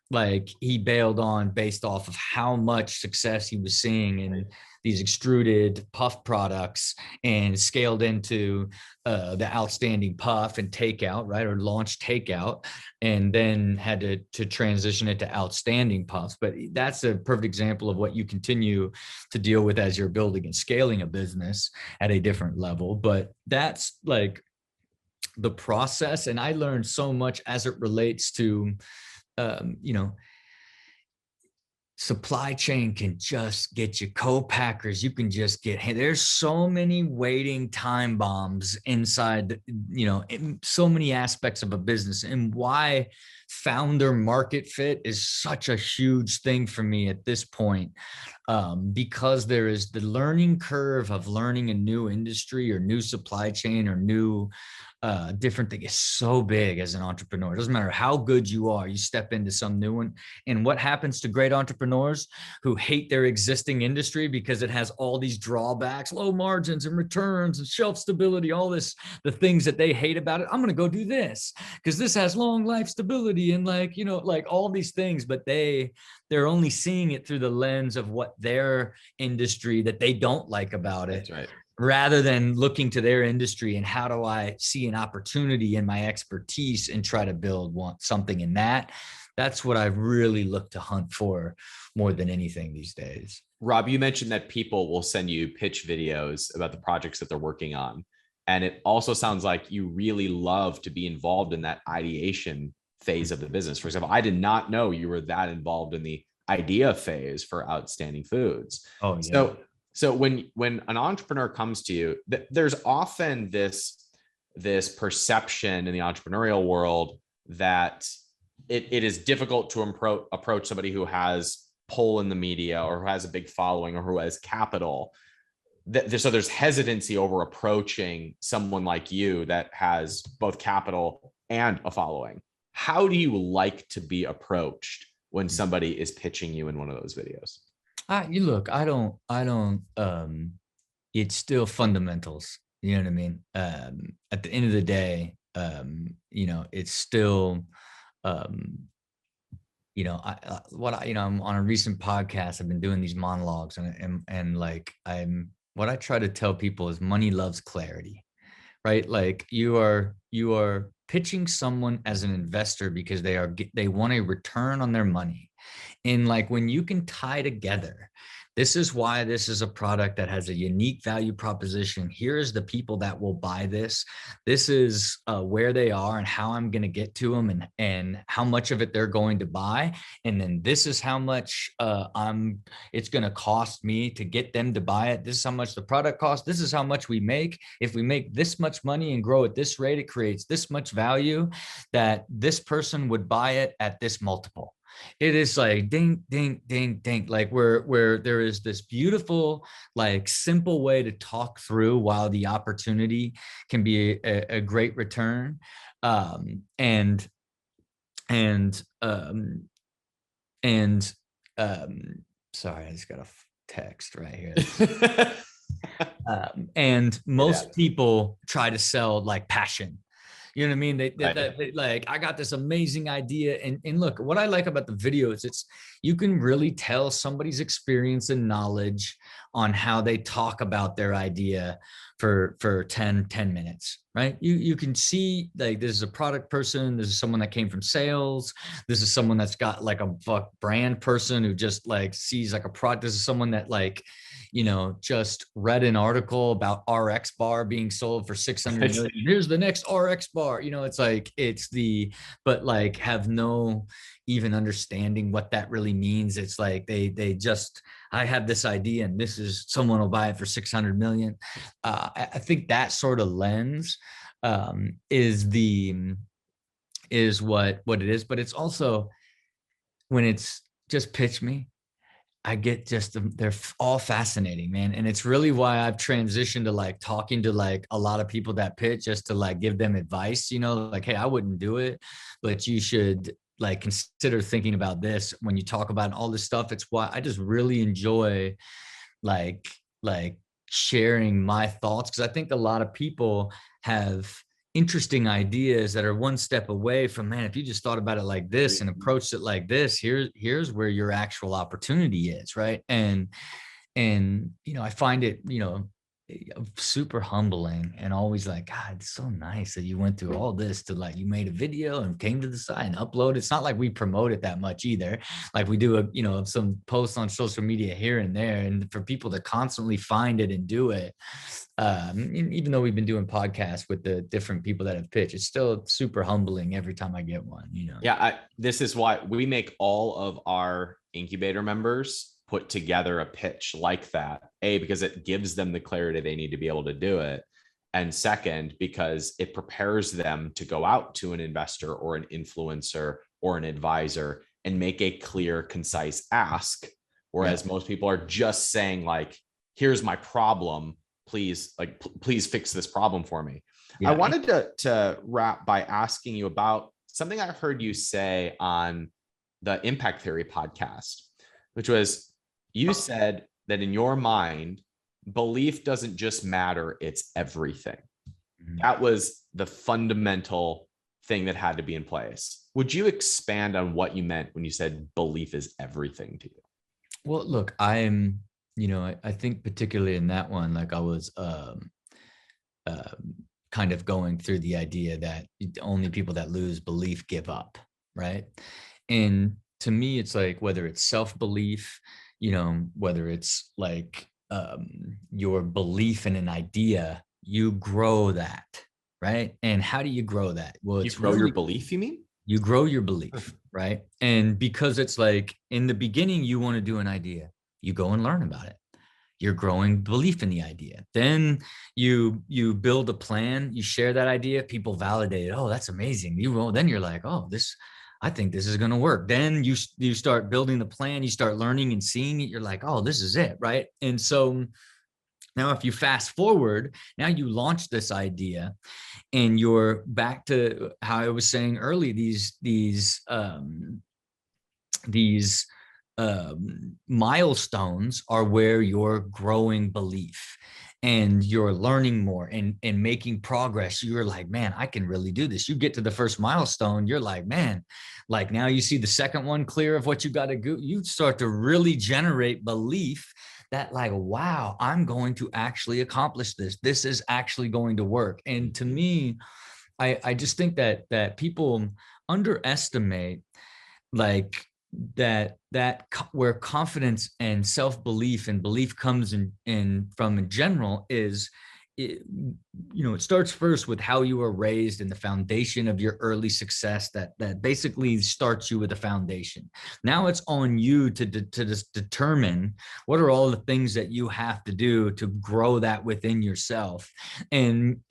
like he bailed on based off of how much success he was seeing in these extruded puff products, and scaled into the Outstanding Puff and takeout, right? Or launched takeout, and then had to transition it to Outstanding Puffs. But that's a perfect example of what you continue to deal with as you're building and scaling a business at a different level. But that's like the process. And I learned so much as it relates to you know, supply chain can just get you co-packers. You can just get, hey, there's so many waiting time bombs inside, you know, in so many aspects of a business. And why founder market fit is such a huge thing for me at this point, because there is the learning curve of learning a new industry or new supply chain or new different thing is so big as an entrepreneur. It doesn't matter how good you are, you step into some new one. And what happens to great entrepreneurs who hate their existing industry because it has all these drawbacks, low margins and returns and shelf stability, all this, the things that they hate about it. I'm going to go do this because this has long life stability and like, you know, like all these things, but they're only seeing it through the lens of what their industry that they don't like about it. That's right. Rather than looking to their industry and how do I see an opportunity in my expertise and try to build something in that. That's what I really look to hunt for more than anything these days. Rob, you mentioned that people will send you pitch videos about the projects that they're working on. And it also sounds like you really love to be involved in that ideation phase of the business. For example, I did not know you were that involved in the idea phase for Outstanding Foods. Oh, yeah. So when an entrepreneur comes to you, there's often this perception in the entrepreneurial world that it is difficult to approach somebody who has pull in the media or who has a big following or who has capital. So there's hesitancy over approaching someone like you that has both capital and a following. How do you like to be approached when somebody is pitching you in one of those videos? You look, I don't, it's still fundamentals. You know what I mean? At the end of the day, you know, it's still, you know, I'm on a recent podcast, I've been doing these monologues and like, what I try to tell people is money loves clarity, right? Like you are pitching someone as an investor because they want a return on their money. And like when you can tie together, this is why this is a product that has a unique value proposition. Here's the people that will buy this. This is where they are and how I'm going to get to them and how much of it they're going to buy. And then this is how much it's going to cost me to get them to buy it. This is how much the product costs. This is how much we make. If we make this much money and grow at this rate, it creates this much value that this person would buy it at this multiple. It is like ding, ding, ding, ding, like where there is this beautiful, like simple way to talk through while the opportunity can be a great return. Sorry, I just got a text right here. And most people try to sell like passion. You know what I mean? Right. They like, I got this amazing idea. And look, what I like about the video is you can really tell somebody's experience and knowledge on how they talk about their idea for 10 minutes, right? You can see like, this is a product person. This is someone that came from sales. This is someone that's got like a brand person who just like sees like a product. This is someone that like, just read an article about RX bar being sold for 600 million. Here's the next RX bar. It's like, but like have no even understanding what that really means. It's like, they just, I have this idea and this is, someone will buy it for 600 million. I think that sort of lens is what it is. But it's also, when it's just pitch me, I get just, they're all fascinating, man. And it's really why I've transitioned to like talking to like a lot of people that pitch, just to like give them advice, like, hey, I wouldn't do it, but you should like consider thinking about this when you talk about all this stuff. It's why I just really enjoy like sharing my thoughts, because I think a lot of people have interesting ideas that are one step away from, man, if you just thought about it like this and approached it like this, here's where your actual opportunity is, right? And I find it super humbling, and always like, God, it's so nice that you went through all this to like, you made a video and came to the site and upload. It's not like we promote it that much either. Like we do some posts on social media here and there, and for people to constantly find it and do it, even though we've been doing podcasts with the different people that have pitched, it's still super humbling every time I get one. Yeah, this is why we make all of our incubator members put together a pitch like that. A, because it gives them the clarity they need to be able to do it. And second, because it prepares them to go out to an investor or an influencer or an advisor and make a clear, concise ask. Whereas most people are just saying like, here's my problem. Please fix this problem for me. Yeah. I wanted to wrap by asking you about something I heard you say on the Impact Theory podcast, which was, you said that in your mind, belief doesn't just matter, it's everything. Mm-hmm. That was the fundamental thing that had to be in place. Would you expand on what you meant when you said belief is everything to you? Well, look, I think particularly in that one, like I was kind of going through the idea that only people that lose belief give up, right? And to me, it's like, whether it's self-belief, whether it's like your belief in an idea, you grow that, right? And how do you grow that? Well, you grow your belief, you mean? You grow your belief, right? And because it's like, in the beginning, you want to do an idea, you go and learn about it. You're growing belief in the idea. Then you build a plan, you share that idea, people validate it. Oh, that's amazing. Then you're like, oh, I think this is going to work. Then you start building the plan, you start learning and seeing it. You're like, oh, this is it. Right. And so now if you fast forward, now you launch this idea and you're back to how I was saying early, these milestones are where you're growing belief and you're learning more and making progress. You're like, man, I can really do this. You get to the first milestone, you're like, man, like now you see the second one clear of what you got to do. You start to really generate belief that like, wow, I'm going to actually accomplish this. This is actually going to work. And to me, I just think that people underestimate like that where confidence and self-belief and belief comes in from in general is, it starts first with how you were raised and the foundation of your early success that basically starts you with a foundation. Now it's on you to just determine what are all the things that you have to do to grow that within yourself. And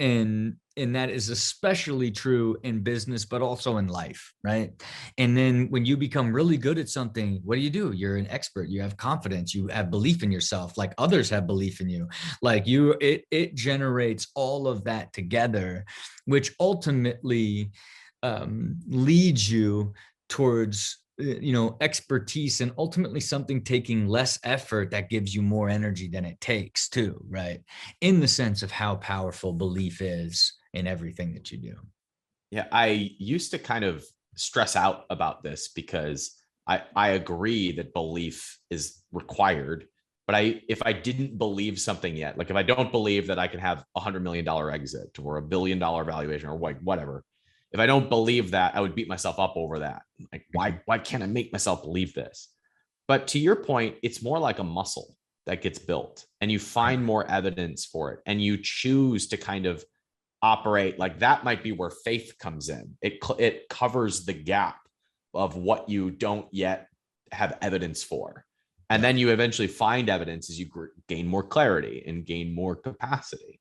that is especially true in business, but also in life, right? And then when you become really good at something, what do? You're an expert. You have confidence. You have belief in yourself, like others have belief in you. Like it generates all of that together, which ultimately leads you towards expertise and ultimately something taking less effort that gives you more energy than it takes too, right? In the sense of how powerful belief is in everything that you do. Yeah, I used to kind of stress out about this because I agree that belief is required. But if I didn't believe something yet, like if I don't believe that I can have $100 million exit or $1 billion valuation or like whatever, if I don't believe that, I would beat myself up over that. Like, why can't I make myself believe this? But to your point, it's more like a muscle that gets built and you find more evidence for it and you choose to kind of operate like that. Might be where faith comes in. It covers the gap of what you don't yet have evidence for. And then you eventually find evidence as you gain more clarity and gain more capacity.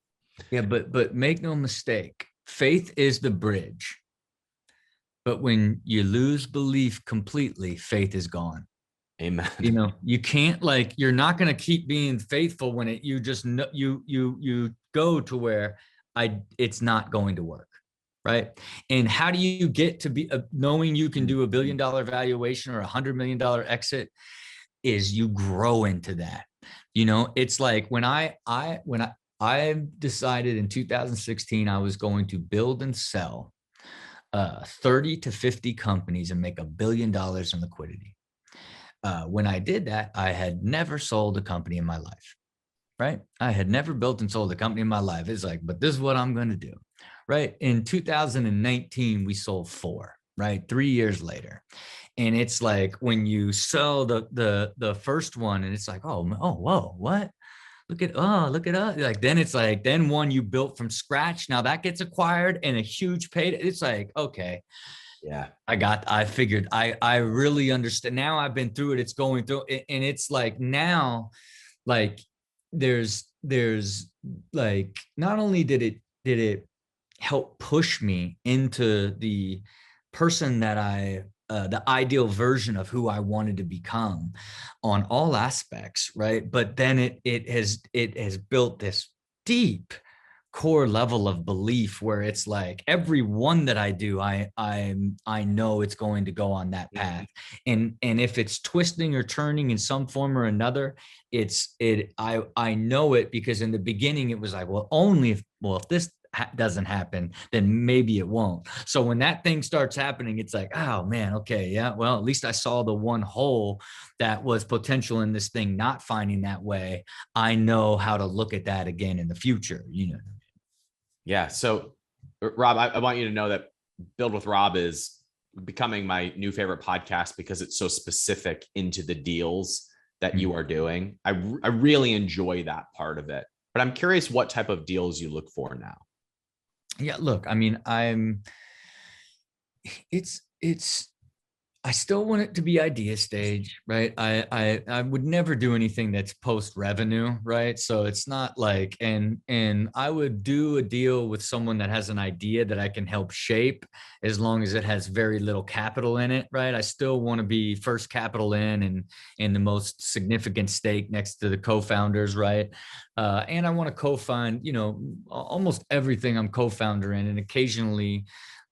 Yeah, but make no mistake, faith is the bridge. But when you lose belief completely, faith is gone. Amen. You know, you can't, like, you're not going to keep being faithful when you just know you go to where it's not going to work. Right. And how do you get to be knowing you can do $1 billion valuation or $100 million exit is you grow into that. You know, it's like when I decided in 2016, I was going to build and sell 30 to 50 companies and make $1 billion in liquidity. When I did that, I had never sold a company in my life, right? I had never built and sold a company in my life. It's like, but this is what I'm going to do, right? In 2019, we sold 4, right? 3 years later. And it's like when you sell the first one and it's like, oh, whoa, what? Look at us. Like, then it's like, then one you built from scratch. Now that gets acquired and a huge payday. It's like, okay. Yeah. I figured I really understand. Now I've been through it. It's going through it. And it's like, now, like there's like, not only did it help push me into the person that the ideal version of who I wanted to become on all aspects. Right. But then it has built this deep core level of belief where it's like every one that I do, I know it's going to go on that path. And if it's twisting or turning in some form or another, I know it, because in the beginning it was like, well, if this doesn't happen, then maybe it won't. So when that thing starts happening, it's like, oh man, okay, yeah, well, at least I saw the one hole that was potential in this thing not finding that way. I know how to look at that again in the future, you know. Yeah. So, Rob, I want you to know that Build with Rob is becoming my new favorite podcast because it's so specific into the deals that you are doing. I really enjoy that part of it. But I'm curious what type of deals you look for now. Yeah, look, I mean, I still want it to be idea stage, right? I would never do anything that's post revenue, right? So it's not like, and I would do a deal with someone that has an idea that I can help shape, as long as it has very little capital in it, right? I still want to be first capital in and the most significant stake next to the co-founders, right? And I want to co-fund, you know, almost everything I'm co-founder in, and occasionally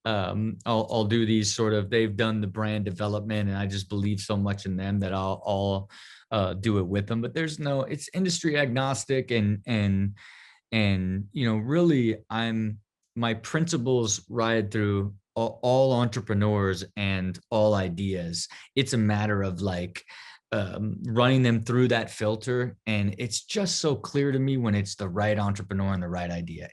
I'll do these sort of, they've done the brand development and I just believe so much in them that I'll do it with them. But it's industry agnostic, and you know, really my principles ride through all entrepreneurs and all ideas. It's a matter of like running them through that filter, and it's just so clear to me when it's the right entrepreneur and the right idea.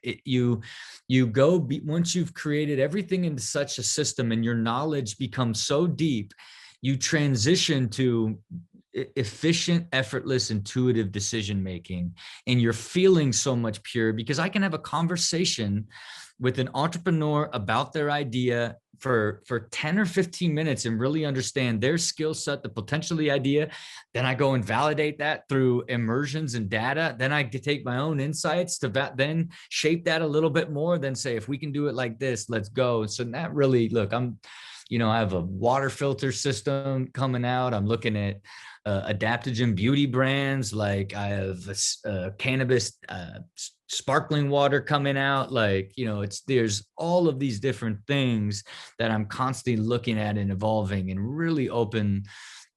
Once you've created everything into such a system and your knowledge becomes so deep, you transition to efficient, effortless, intuitive decision making, and you're feeling so much pure, because I can have a conversation with an entrepreneur about their idea for 10 or 15 minutes and really understand their skill set, the potential of the idea. Then I go and validate that through immersions and data. Then I can take my own insights to then shape that a little bit more, then say, if we can do it like this, let's go. So that really, look, I have a water filter system coming out. I'm looking at adaptogen beauty brands. Like I have cannabis sparkling water coming out. Like, you know, there's all of these different things that I'm constantly looking at and evolving, and really open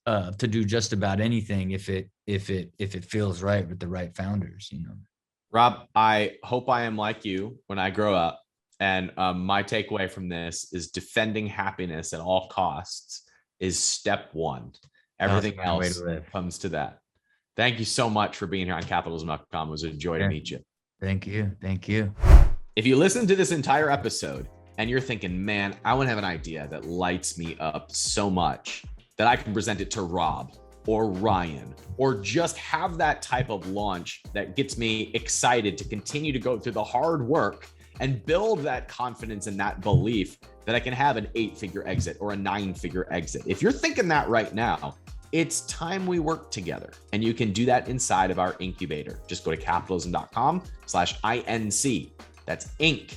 to do just about anything if it feels right with the right founders, you know. Rob, I hope I am like you when I grow up. And my takeaway from this is defending happiness at all costs is step one. Everything else comes to that. Thank you so much for being here on capitalism.com. It was a joy to meet you. Thank you. Thank you. If you listen to this entire episode and you're thinking, man, I want to have an idea that lights me up so much that I can present it to Rob or Ryan, or just have that type of launch that gets me excited to continue to go through the hard work and build that confidence and that belief that I can have an 8-figure exit or a 9-figure exit. If you're thinking that right now, it's time we work together, and you can do that inside of our incubator. Just go to capitalism.com/INC. That's Inc.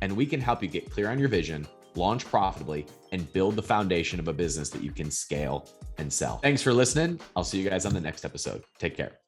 And we can help you get clear on your vision, launch profitably, and build the foundation of a business that you can scale and sell. Thanks for listening. I'll see you guys on the next episode. Take care.